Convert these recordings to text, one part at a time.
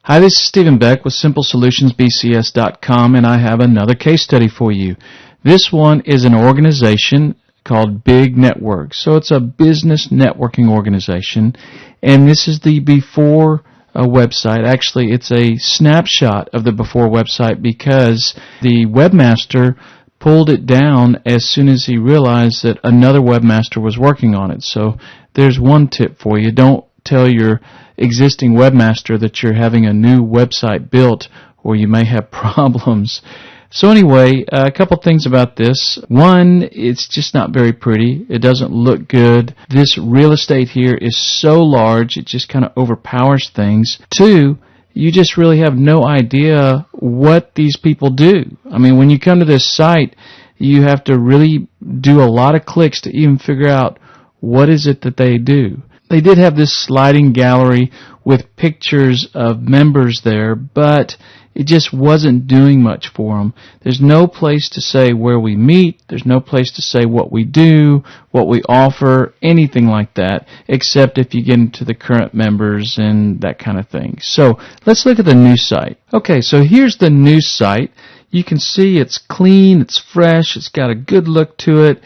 Hi, this is Stephen Beck with SimpleSolutionsBCS.com, and I have another case study for you. This one is an organization called Big Network. So it's a business networking organization, and this is the before website. Actually, it's a snapshot of the before website because the webmaster pulled it down as soon as he realized that another webmaster was working on it. So there's one tip for you. Don't tell your existing webmaster that you're having a new website built, or you may have problems. So anyway, a couple things about this. One, it's just not very pretty. It doesn't look good. This real estate here is so large, it just kind of overpowers things. Two, you just really have no idea what these people do. I mean, when you come to this site, you have to really do a lot of clicks to even figure out what is it that they do. They did have this sliding gallery with pictures of members there, but it just wasn't doing much for them. There's no place to say where we meet. There's no place to say what we do, what we offer, anything like that, except if you get into the current members and that kind of thing. So let's look at the new site. Okay, so here's the new site. You can see it's clean, it's fresh, it's got a good look to it.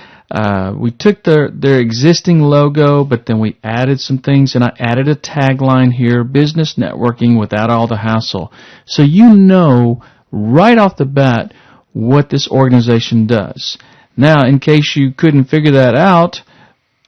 We took their existing logo, but then we added some things, and I added a tagline here, business networking without all the hassle. So you know right off the bat what this organization does. Now, in case you couldn't figure that out,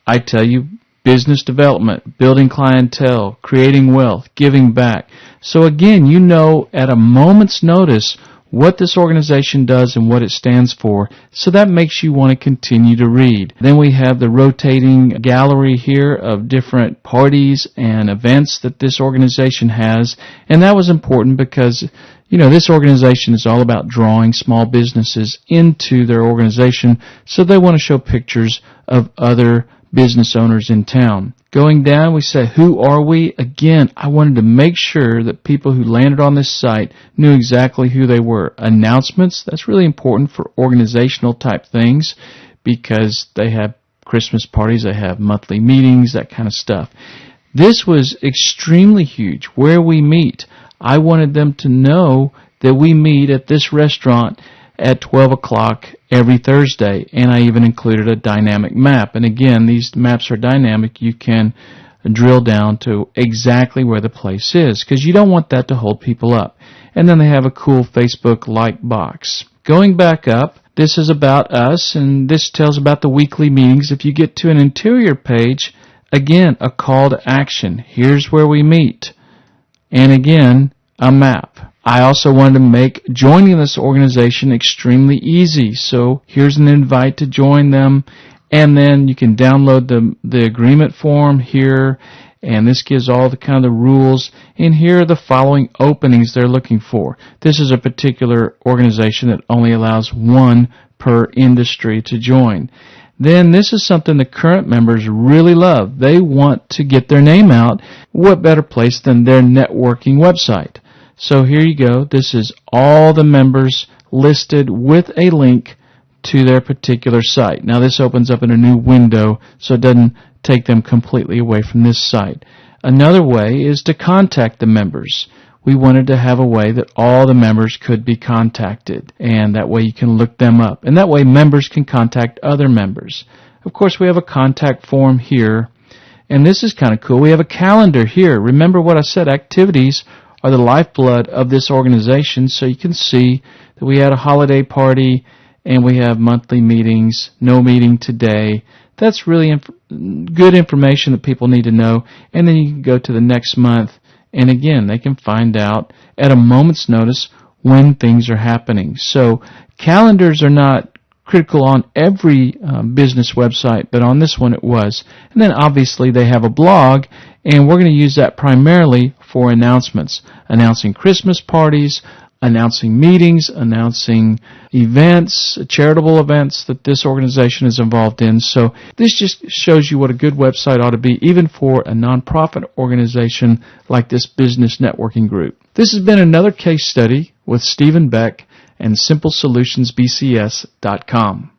I tell you business development, building clientele, creating wealth, giving back. So again, you know at a moment's notice what this organization does and what it stands for, so that makes you want to continue to read. Then we have the rotating gallery here of different parties and events that this organization has, and that was important because, you know, this organization is all about drawing small businesses into their organization, so they want to show pictures of other business owners in town. Going down, we say, who are we? Again, I wanted to make sure that people who landed on this site knew exactly who they were. Announcements, that's really important for organizational type things because they have Christmas parties, they have monthly meetings, that kind of stuff. This was extremely huge. Where we meet, I wanted them to know that we meet at this restaurant at 12 o'clock every Thursday, and I even included a dynamic map. And again, these maps are dynamic. You can drill down to exactly where the place is because you don't want that to hold people up. And then they have a cool Facebook like box. Going back up, this is about us, and this tells about the weekly meetings. If you get to an interior page, again, a call to action. Here's where we meet. And again, a map. I also wanted to make joining this organization extremely easy. So here's an invite to join them, and then you can download the agreement form here, and this gives all the kind of the rules. And here are the following openings they're looking for. This is a particular organization that only allows one per industry to join. Then this is something the current members really love. They want to get their name out. What better place than their networking website? So here you go. This is all the members listed with a link to their particular site. Now this opens up in a new window, so it doesn't take them completely away from this site. Another way is to contact the members. We wanted to have a way that all the members could be contacted, and that way you can look them up. And that way members can contact other members. Of course, we have a contact form here, and this is kind of cool. We have a calendar here. Remember what I said, activities are the lifeblood of this organization, so you can see that we had a holiday party and we have monthly meetings, no meeting today. That's really good information that people need to know. And then you can go to the next month, and again, they can find out at a moment's notice when things are happening. So calendars are not critical on every business website, but on this one it was. And then obviously they have a blog, and we're going to use that primarily for announcements, announcing Christmas parties, announcing meetings, announcing events, charitable events that this organization is involved in. So this just shows you what a good website ought to be, even for a nonprofit organization like this business networking group. This has been another case study with Stephen Beck and SimpleSolutionsBCS.com.